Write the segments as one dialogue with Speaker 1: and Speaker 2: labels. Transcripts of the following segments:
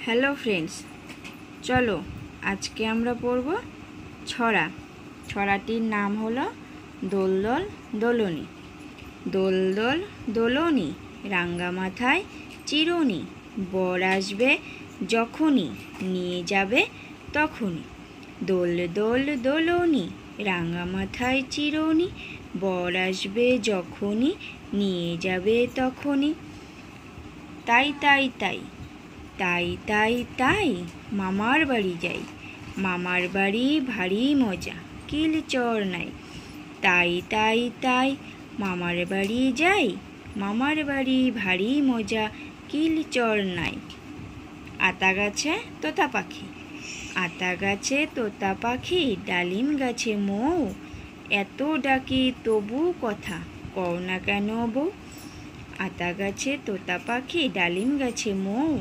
Speaker 1: Hello friends, চলো আজকে আমরা পড়ব ছড়া। ছড়াটির নাম হলো দোল দোল দোলনি। দোল দোল দোলনি, রাঙ্গা মাথায় চিরুনি, বর আসবে যখনই, নিয়ে যাবে তখনই। দোল দোল দোলনি, রাঙ্গা মাথায় চিরুনি, বর আসবে যখনই, নিয়ে যাবে তখনই। তাই তাই তাই তাই তাই তাই মামার বাড়ি যাই, মামার বাড়ি ভারী মজা, কিল চর নাই। তাই তাই তাই মামার বাড়ি যাই, মামার বাড়ি ভারী মজা, কিল চর নাই। আতা গাছে তোতা পাখি, আতা গাছে তোতা পাখি, ডালিম গাছে মৌ, এত ডাকি তবু কথা কও না কেন বউ। আতা গাছে তোতা পাখি, ডালিম গাছে মৌ,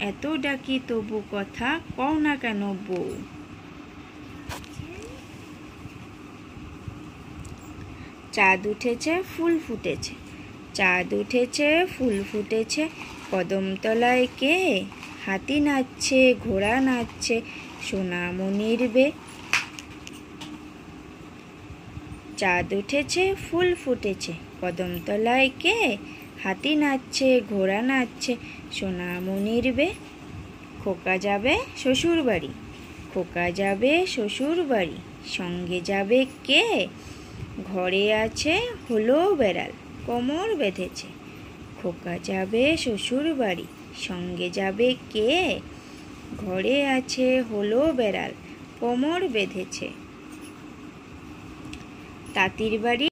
Speaker 1: এত ডাকি তবু কথা কও না কেন বউ। চাঁদ উঠেছে ফুল ফুটেছে, চাঁদ উঠেছে ফুল ফুটেছে, কদমতলায় কে? হাতি নাচছে ঘোড়া নাচছে, সোনামণির বে। চাঁদ উঠেছে ফুল ফুটেছে, কদমতলায় কে? হাতি নাচছে ঘোড়া নাচছে, সোনামণির বে। খোকা যাবে শ্বশুর বাড়ি, খোকা যাবে শ্বশুর বাড়ি, সঙ্গে যাবে কে? ঘরে আছে হলো বেড়াল, কোমর বেঁধেছে। খোকা যাবে শ্বশুর বাড়ি, সঙ্গে যাবে কে? ঘরে আছে হলো বেড়াল, কোমর বেঁধেছে। তাঁতির বাড়ি